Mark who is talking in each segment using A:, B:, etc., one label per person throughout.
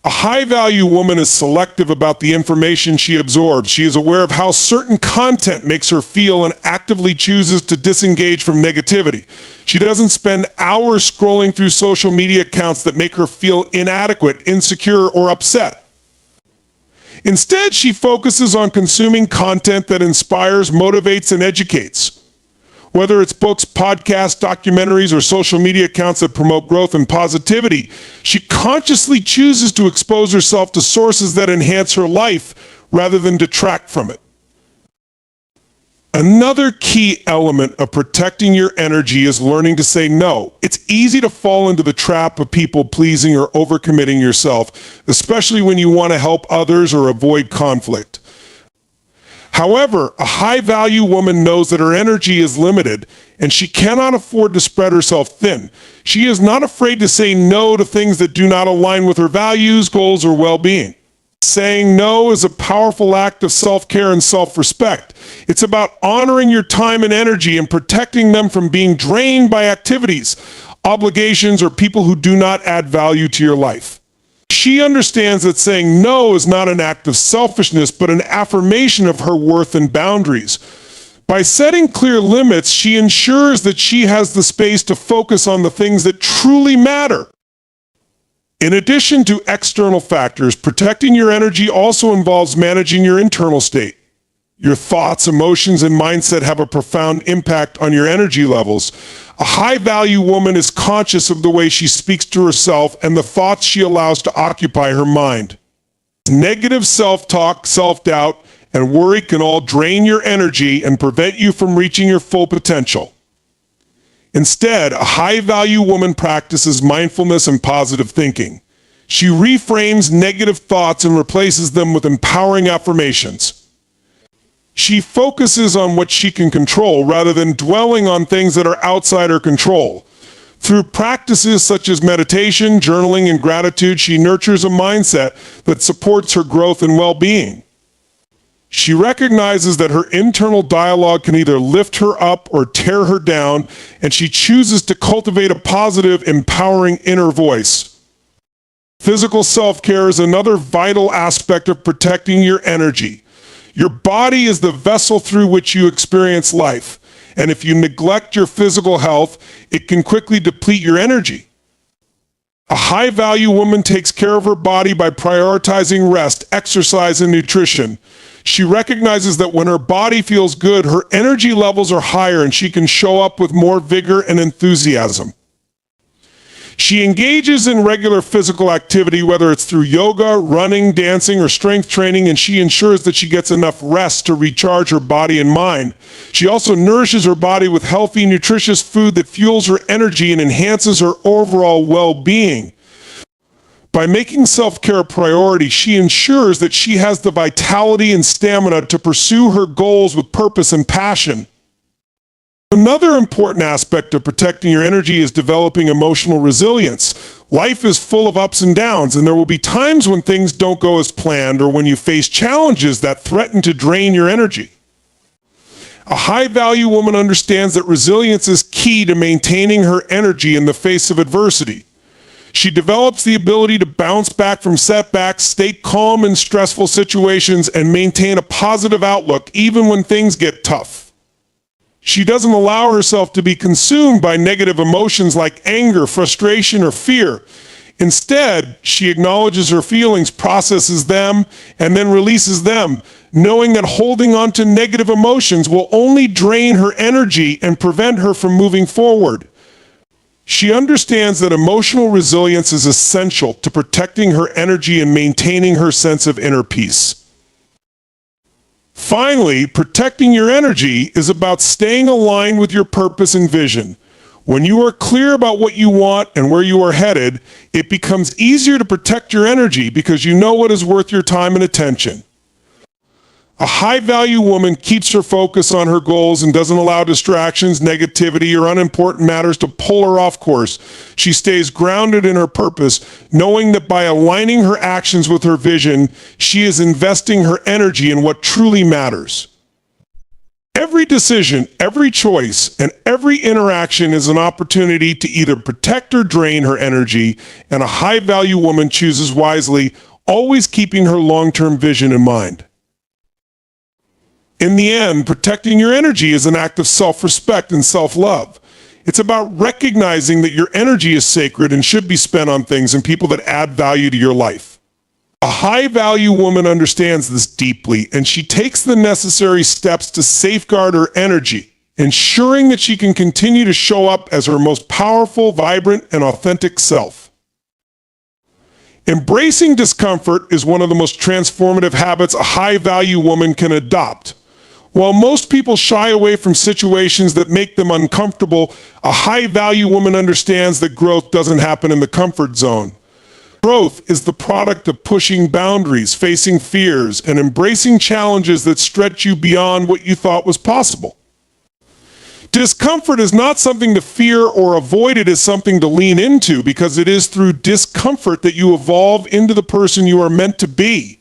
A: A high-value woman is selective about the information she absorbs. She is aware of how certain content makes her feel and actively chooses to disengage from negativity. She doesn't spend hours scrolling through social media accounts that make her feel inadequate, insecure, or upset. Instead, she focuses on consuming content that inspires, motivates, and educates. Whether it's books, podcasts, documentaries, or social media accounts that promote growth and positivity, she consciously chooses to expose herself to sources that enhance her life rather than detract from it. Another key element of protecting your energy is learning to say no. It's easy to fall into the trap of people-pleasing or overcommitting yourself, especially when you want to help others or avoid conflict. However, a high-value woman knows that her energy is limited and she cannot afford to spread herself thin. She is not afraid to say no to things that do not align with her values, goals, or well-being. Saying no is a powerful act of self-care and self-respect. It's about honoring your time and energy and protecting them from being drained by activities, obligations, or people who do not add value to your life. She understands that saying no is not an act of selfishness, but an affirmation of her worth and boundaries. By setting clear limits, she ensures that she has the space to focus on the things that truly matter. In addition to external factors, protecting your energy also involves managing your internal state. Your thoughts, emotions, and mindset have a profound impact on your energy levels. A high-value woman is conscious of the way she speaks to herself and the thoughts she allows to occupy her mind. Negative self-talk, self-doubt, and worry can all drain your energy and prevent you from reaching your full potential. Instead, a high-value woman practices mindfulness and positive thinking. She reframes negative thoughts and replaces them with empowering affirmations. She focuses on what she can control rather than dwelling on things that are outside her control. Through practices such as meditation, journaling, and gratitude, she nurtures a mindset that supports her growth and well-being. She recognizes that her internal dialogue can either lift her up or tear her down, and she chooses to cultivate a positive, empowering inner voice. Physical self-care is another vital aspect of protecting your energy. Your body is the vessel through which you experience life, and if you neglect your physical health, it can quickly deplete your energy. A high-value woman takes care of her body by prioritizing rest, exercise, and nutrition. She recognizes that when her body feels good, her energy levels are higher and she can show up with more vigor and enthusiasm. She engages in regular physical activity, whether it's through yoga, running, dancing, or strength training, and she ensures that she gets enough rest to recharge her body and mind. She also nourishes her body with healthy, nutritious food that fuels her energy and enhances her overall well-being. By making self-care a priority, she ensures that she has the vitality and stamina to pursue her goals with purpose and passion. Another important aspect of protecting your energy is developing emotional resilience. Life is full of ups and downs, and there will be times when things don't go as planned or when you face challenges that threaten to drain your energy. A high-value woman understands that resilience is key to maintaining her energy in the face of adversity. She develops the ability to bounce back from setbacks, stay calm in stressful situations, and maintain a positive outlook even when things get tough. She doesn't allow herself to be consumed by negative emotions like anger, frustration, or fear. Instead, she acknowledges her feelings, processes them, and then releases them, knowing that holding on to negative emotions will only drain her energy and prevent her from moving forward. She understands that emotional resilience is essential to protecting her energy and maintaining her sense of inner peace. Finally, protecting your energy is about staying aligned with your purpose and vision. When you are clear about what you want and where you are headed, it becomes easier to protect your energy because you know what is worth your time and attention. A high-value woman keeps her focus on her goals and doesn't allow distractions, negativity, or unimportant matters to pull her off course. She stays grounded in her purpose, knowing that by aligning her actions with her vision, she is investing her energy in what truly matters. Every decision, every choice, and every interaction is an opportunity to either protect or drain her energy, and a high-value woman chooses wisely, always keeping her long-term vision in mind. In the end, protecting your energy is an act of self-respect and self-love. It's about recognizing that your energy is sacred and should be spent on things and people that add value to your life. A high-value woman understands this deeply, and she takes the necessary steps to safeguard her energy, ensuring that she can continue to show up as her most powerful, vibrant, and authentic self. Embracing discomfort is one of the most transformative habits a high-value woman can adopt. While most people shy away from situations that make them uncomfortable, a high-value woman understands that growth doesn't happen in the comfort zone. Growth is the product of pushing boundaries, facing fears, and embracing challenges that stretch you beyond what you thought was possible. Discomfort is not something to fear or avoid, it is something to lean into, because it is through discomfort that you evolve into the person you are meant to be.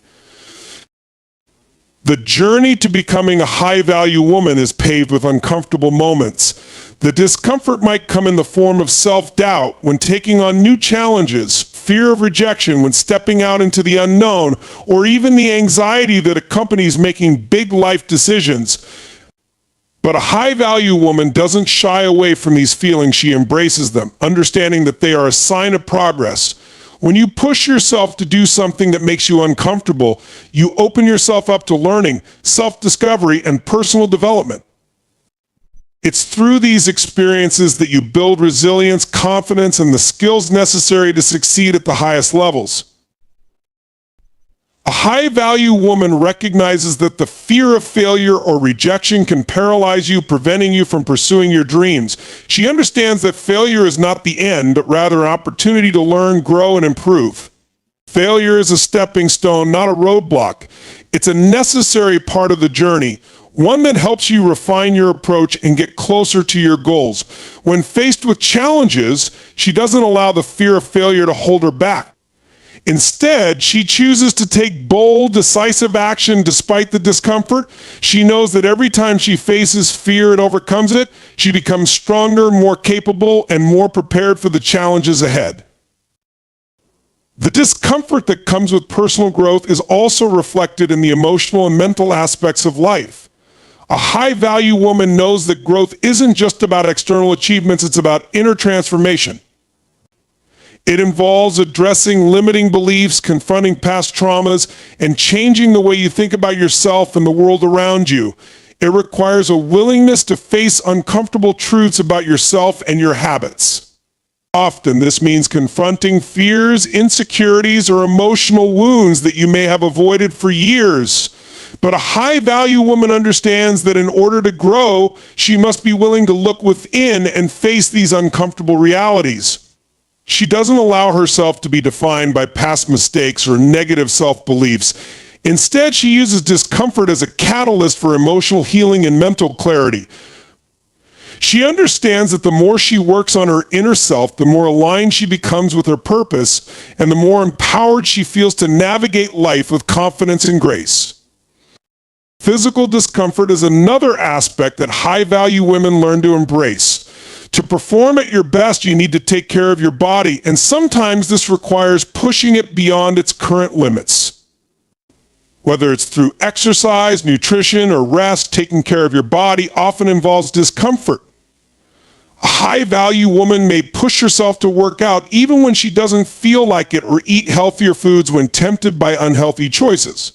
A: The journey to becoming a high-value woman is paved with uncomfortable moments. The discomfort might come in the form of self-doubt when taking on new challenges, fear of rejection when stepping out into the unknown, or even the anxiety that accompanies making big life decisions. But a high-value woman doesn't shy away from these feelings. She embraces them, understanding that they are a sign of progress. When you push yourself to do something that makes you uncomfortable, you open yourself up to learning, self-discovery, and personal development. It's through these experiences that you build resilience, confidence, and the skills necessary to succeed at the highest levels. A high-value woman recognizes that the fear of failure or rejection can paralyze you, preventing you from pursuing your dreams. She understands that failure is not the end, but rather an opportunity to learn, grow, and improve. Failure is a stepping stone, not a roadblock. It's a necessary part of the journey, one that helps you refine your approach and get closer to your goals. When faced with challenges, she doesn't allow the fear of failure to hold her back. Instead, she chooses to take bold, decisive action despite the discomfort. She knows that every time she faces fear and overcomes it, she becomes stronger, more capable, and more prepared for the challenges ahead. The discomfort that comes with personal growth is also reflected in the emotional and mental aspects of life. A high-value woman knows that growth isn't just about external achievements, it's about inner transformation. It involves addressing limiting beliefs, confronting past traumas, and changing the way you think about yourself and the world around you. It requires a willingness to face uncomfortable truths about yourself and your habits. Often, this means confronting fears, insecurities, or emotional wounds that you may have avoided for years. But a high-value woman understands that in order to grow, she must be willing to look within and face these uncomfortable realities. She doesn't allow herself to be defined by past mistakes or negative self-beliefs. Instead, she uses discomfort as a catalyst for emotional healing and mental clarity. She understands that the more she works on her inner self, the more aligned she becomes with her purpose, and the more empowered she feels to navigate life with confidence and grace. Physical discomfort is another aspect that high-value women learn to embrace. To perform at your best, you need to take care of your body, and sometimes this requires pushing it beyond its current limits. Whether it's through exercise, nutrition, or rest, taking care of your body often involves discomfort. A high-value woman may push herself to work out even when she doesn't feel like it, or eat healthier foods when tempted by unhealthy choices.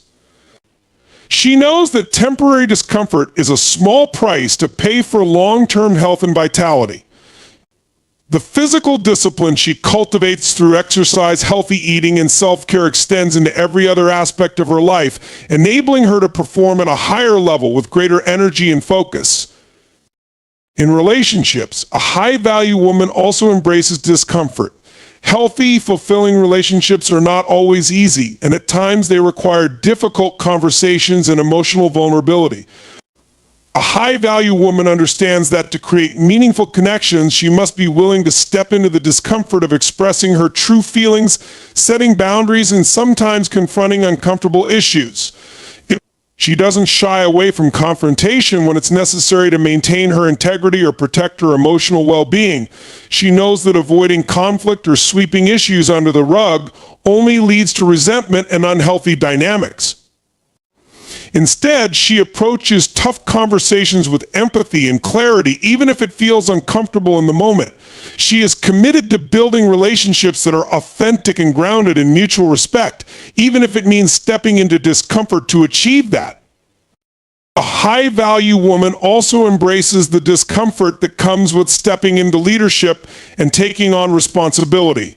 A: She knows that temporary discomfort is a small price to pay for long-term health and vitality. The physical discipline she cultivates through exercise, healthy eating, and self-care extends into every other aspect of her life, enabling her to perform at a higher level with greater energy and focus. In relationships, a high-value woman also embraces discomfort. Healthy, fulfilling relationships are not always easy, and at times they require difficult conversations and emotional vulnerability. A high-value woman understands that to create meaningful connections, she must be willing to step into the discomfort of expressing her true feelings, setting boundaries, and sometimes confronting uncomfortable issues. She doesn't shy away from confrontation when it's necessary to maintain her integrity or protect her emotional well-being. She knows that avoiding conflict or sweeping issues under the rug only leads to resentment and unhealthy dynamics. Instead, she approaches tough conversations with empathy and clarity, even if it feels uncomfortable in the moment. She is committed to building relationships that are authentic and grounded in mutual respect, even if it means stepping into discomfort to achieve that. A high-value woman also embraces the discomfort that comes with stepping into leadership and taking on responsibility.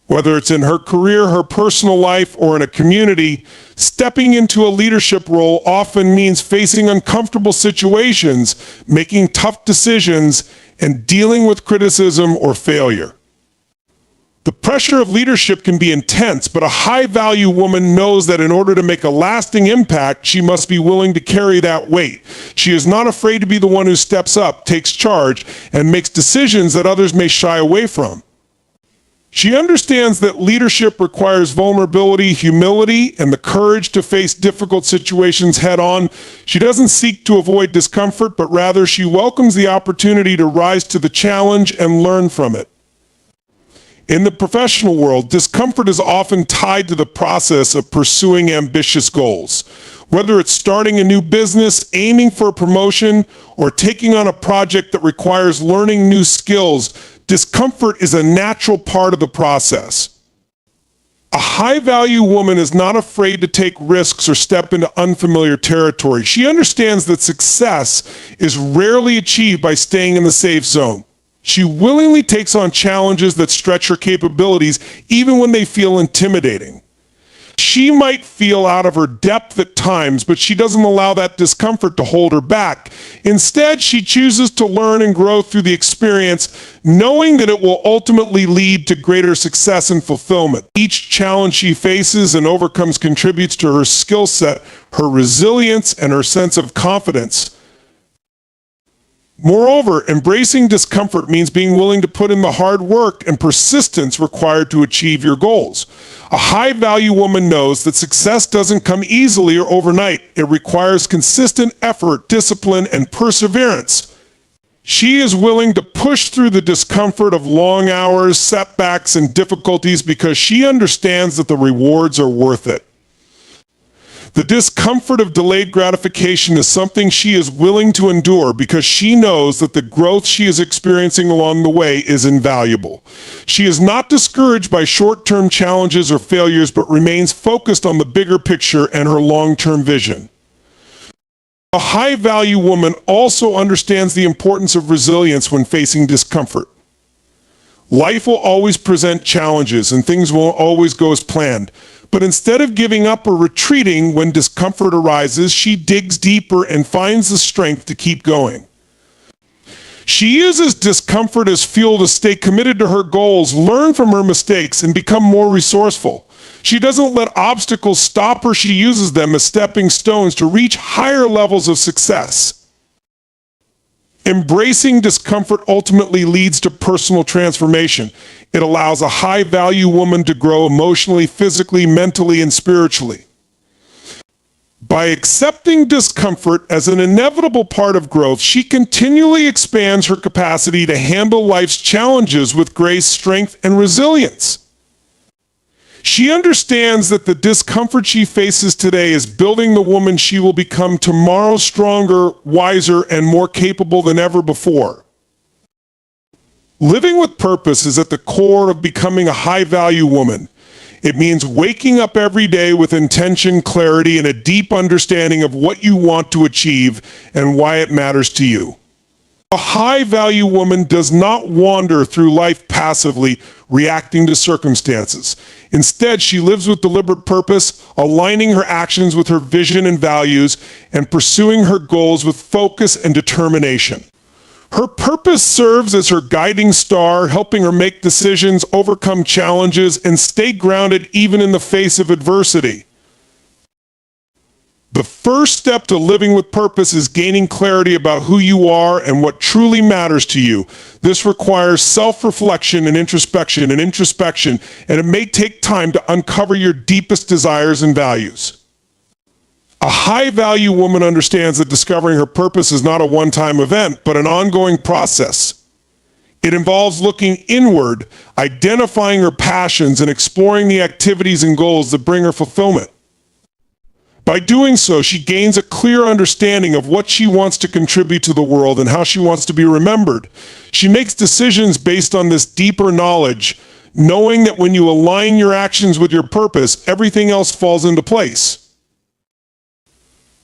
A: Whether it's in her career, her personal life, or in a community, stepping into a leadership role often means facing uncomfortable situations, making tough decisions, and dealing with criticism or failure. The pressure of leadership can be intense, but a high-value woman knows that in order to make a lasting impact, she must be willing to carry that weight. She is not afraid to be the one who steps up, takes charge, and makes decisions that others may shy away from. She understands that leadership requires vulnerability, humility, and the courage to face difficult situations head-on. She doesn't seek to avoid discomfort, but rather she welcomes the opportunity to rise to the challenge and learn from it. In the professional world, discomfort is often tied to the process of pursuing ambitious goals. Whether it's starting a new business, aiming for a promotion, or taking on a project that requires learning new skills, discomfort is a natural part of the process. A high-value woman is not afraid to take risks or step into unfamiliar territory. She understands that success is rarely achieved by staying in the safe zone. She willingly takes on challenges that stretch her capabilities, even when they feel intimidating. She might feel out of her depth at times, but she doesn't allow that discomfort to hold her back. Instead, she chooses to learn and grow through the experience, knowing that it will ultimately lead to greater success and fulfillment. Each challenge she faces and overcomes contributes to her skill set, her resilience, and her sense of confidence. Moreover, embracing discomfort means being willing to put in the hard work and persistence required to achieve your goals. A high-value woman knows that success doesn't come easily or overnight. It requires consistent effort, discipline, and perseverance. She is willing to push through the discomfort of long hours, setbacks, and difficulties because she understands that the rewards are worth it. The discomfort of delayed gratification is something she is willing to endure because she knows that the growth she is experiencing along the way is invaluable. She is not discouraged by short-term challenges or failures, but remains focused on the bigger picture and her long-term vision. A high-value woman also understands the importance of resilience when facing discomfort. Life will always present challenges and things won't always go as planned. But instead of giving up or retreating when discomfort arises, she digs deeper and finds the strength to keep going. She uses discomfort as fuel to stay committed to her goals, learn from her mistakes, and become more resourceful. She doesn't let obstacles stop her. She uses them as stepping stones to reach higher levels of success. Embracing discomfort ultimately leads to personal transformation. It allows a high-value woman to grow emotionally, physically, mentally, and spiritually. By accepting discomfort as an inevitable part of growth, she continually expands her capacity to handle life's challenges with grace, strength, and resilience. She understands that the discomfort she faces today is building the woman she will become tomorrow, stronger, wiser, and more capable than ever before. Living with purpose is at the core of becoming a high-value woman. It means waking up every day with intention, clarity, and a deep understanding of what you want to achieve and why it matters to you. A high-value woman does not wander through life passively, reacting to circumstances. Instead, she lives with deliberate purpose, aligning her actions with her vision and values, and pursuing her goals with focus and determination. Her purpose serves as her guiding star, helping her make decisions, overcome challenges, and stay grounded even in the face of adversity. The first step to living with purpose is gaining clarity about who you are and what truly matters to you. This requires self-reflection and introspection, and it may take time to uncover your deepest desires and values. A high-value woman understands that discovering her purpose is not a one-time event, but an ongoing process. It involves looking inward, identifying her passions, and exploring the activities and goals that bring her fulfillment. By doing so, she gains a clear understanding of what she wants to contribute to the world and how she wants to be remembered. She makes decisions based on this deeper knowledge, knowing that when you align your actions with your purpose, everything else falls into place.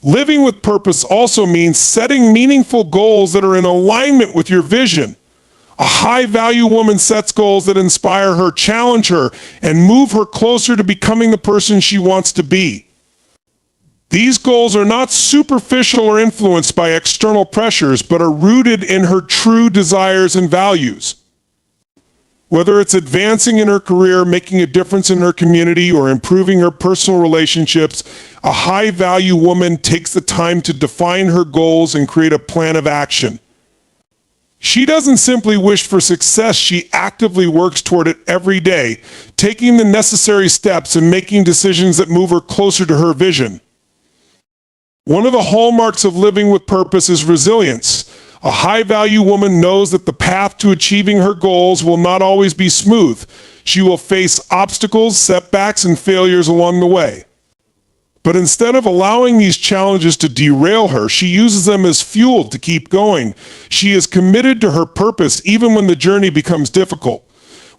A: Living with purpose also means setting meaningful goals that are in alignment with your vision. A high-value woman sets goals that inspire her, challenge her, and move her closer to becoming the person she wants to be. These goals are not superficial or influenced by external pressures, but are rooted in her true desires and values. Whether it's advancing in her career, making a difference in her community, or improving her personal relationships, a high-value woman takes the time to define her goals and create a plan of action. She doesn't simply wish for success, she actively works toward it every day, taking the necessary steps and making decisions that move her closer to her vision. One of the hallmarks of living with purpose is resilience. A high-value woman knows that the path to achieving her goals will not always be smooth. She will face obstacles, setbacks, and failures along the way. But instead of allowing these challenges to derail her, she uses them as fuel to keep going. She is committed to her purpose even when the journey becomes difficult.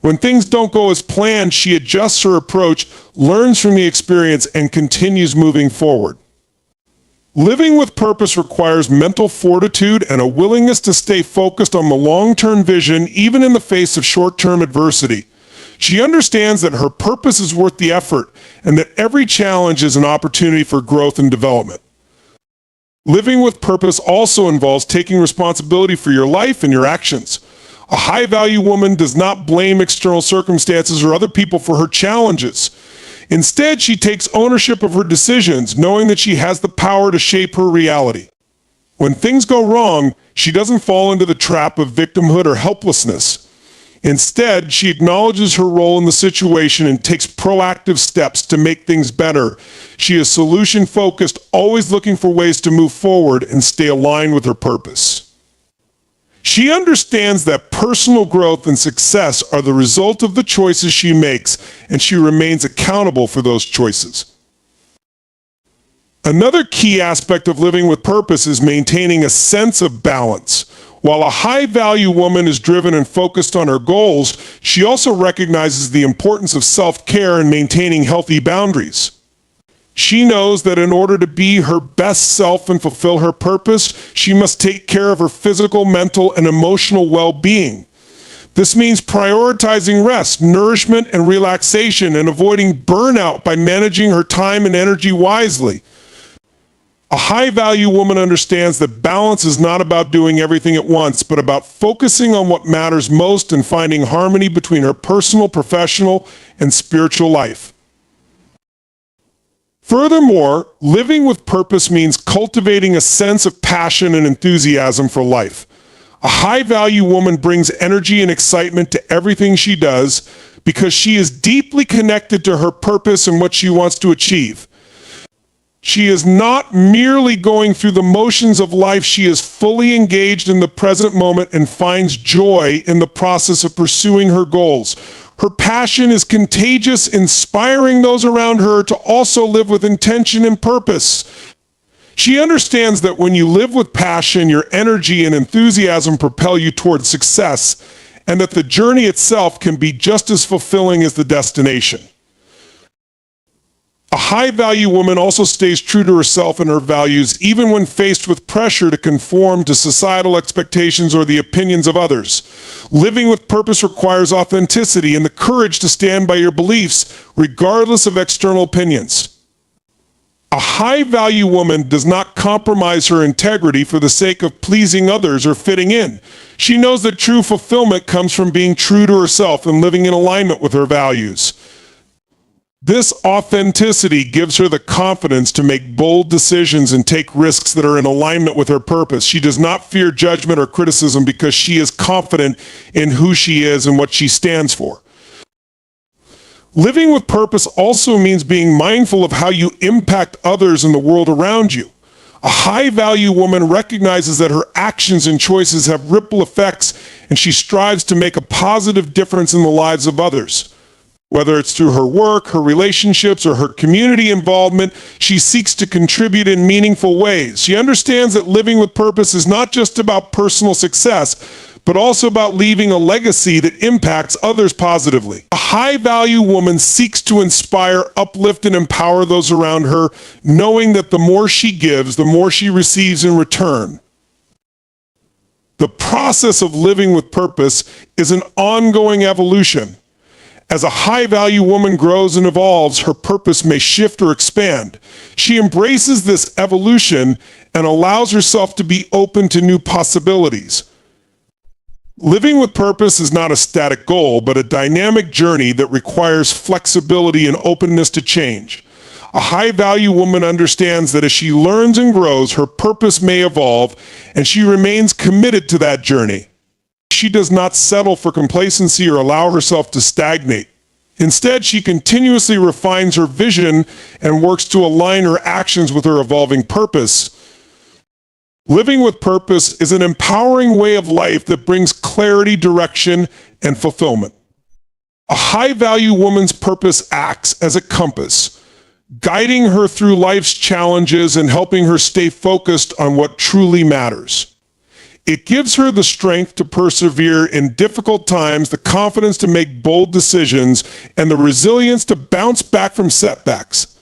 A: When things don't go as planned, she adjusts her approach, learns from the experience, and continues moving forward. Living with purpose requires mental fortitude and a willingness to stay focused on the long-term vision, even in the face of short-term adversity. She understands that her purpose is worth the effort and that every challenge is an opportunity for growth and development. Living with purpose also involves taking responsibility for your life and your actions. A high-value woman does not blame external circumstances or other people for her challenges. Instead, she takes ownership of her decisions, knowing that she has the power to shape her reality. When things go wrong, she doesn't fall into the trap of victimhood or helplessness. Instead, she acknowledges her role in the situation and takes proactive steps to make things better. She is solution-focused, always looking for ways to move forward and stay aligned with her purpose. She understands that personal growth and success are the result of the choices she makes, and she remains accountable for those choices. Another key aspect of living with purpose is maintaining a sense of balance. While a high-value woman is driven and focused on her goals, she also recognizes the importance of self-care and maintaining healthy boundaries. She knows that in order to be her best self and fulfill her purpose, she must take care of her physical, mental, and emotional well-being. This means prioritizing rest, nourishment, and relaxation, and avoiding burnout by managing her time and energy wisely. A high-value woman understands that balance is not about doing everything at once, but about focusing on what matters most and finding harmony between her personal, professional, and spiritual life. Furthermore, living with purpose means cultivating a sense of passion and enthusiasm for life. A high-value woman brings energy and excitement to everything she does because she is deeply connected to her purpose and what she wants to achieve. She is not merely going through the motions of life, she is fully engaged in the present moment and finds joy in the process of pursuing her goals. Her passion is contagious, inspiring those around her to also live with intention and purpose. She understands that when you live with passion, your energy and enthusiasm propel you toward success, and that the journey itself can be just as fulfilling as the destination. A high-value woman also stays true to herself and her values, even when faced with pressure to conform to societal expectations or the opinions of others. Living with purpose requires authenticity and the courage to stand by your beliefs, regardless of external opinions. A high-value woman does not compromise her integrity for the sake of pleasing others or fitting in. She knows that true fulfillment comes from being true to herself and living in alignment with her values. This authenticity gives her the confidence to make bold decisions and take risks that are in alignment with her purpose. She does not fear judgment or criticism because she is confident in who she is and what she stands for. Living with purpose also means being mindful of how you impact others in the world around you. A high-value woman recognizes that her actions and choices have ripple effects, and she strives to make a positive difference in the lives of others. Whether it's through her work, her relationships, or her community involvement, she seeks to contribute in meaningful ways. She understands that living with purpose is not just about personal success, but also about leaving a legacy that impacts others positively. A high-value woman seeks to inspire, uplift, and empower those around her, knowing that the more she gives, the more she receives in return. The process of living with purpose is an ongoing evolution. As a high-value woman grows and evolves, her purpose may shift or expand. She embraces this evolution and allows herself to be open to new possibilities. Living with purpose is not a static goal, but a dynamic journey that requires flexibility and openness to change. A high-value woman understands that as she learns and grows, her purpose may evolve, and she remains committed to that journey. She does not settle for complacency or allow herself to stagnate. Instead, she continuously refines her vision and works to align her actions with her evolving purpose. Living with purpose is an empowering way of life that brings clarity, direction, and fulfillment. A high-value woman's purpose acts as a compass, guiding her through life's challenges and helping her stay focused on what truly matters. It gives her the strength to persevere in difficult times, the confidence to make bold decisions, and the resilience to bounce back from setbacks.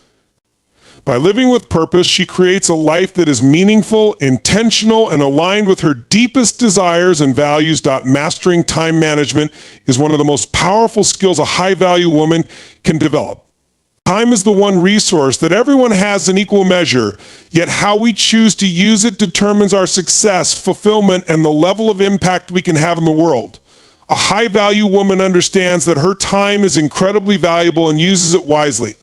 A: By living with purpose, she creates a life that is meaningful, intentional, and aligned with her deepest desires and values. Mastering time management is one of the most powerful skills a high-value woman can develop. Time is the one resource that everyone has in equal measure, yet how we choose to use it determines our success, fulfillment, and the level of impact we can have in the world. A high-value woman understands that her time is incredibly valuable and uses it wisely.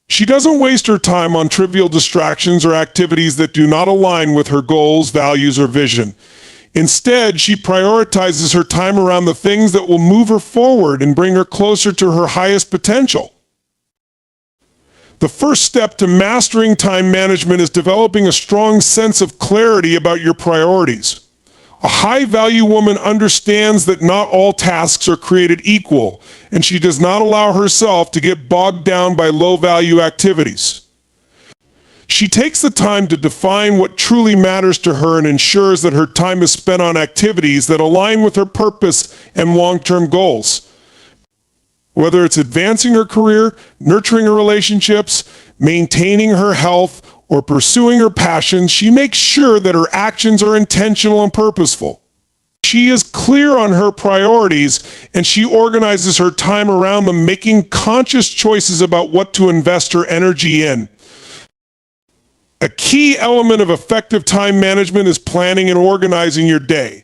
A: She doesn't waste her time on trivial distractions or activities that do not align with her goals, values, or vision. Instead, she prioritizes her time around the things that will move her forward and bring her closer to her highest potential. The first step to mastering time management is developing a strong sense of clarity about your priorities. A high-value woman understands that not all tasks are created equal, and she does not allow herself to get bogged down by low-value activities. She takes the time to define what truly matters to her and ensures that her time is spent on activities that align with her purpose and long-term goals. Whether it's advancing her career, nurturing her relationships, maintaining her health, or pursuing her passions, she makes sure that her actions are intentional and purposeful. She is clear on her priorities, and she organizes her time around them, making conscious choices about what to invest her energy in. A key element of effective time management is planning and organizing your day.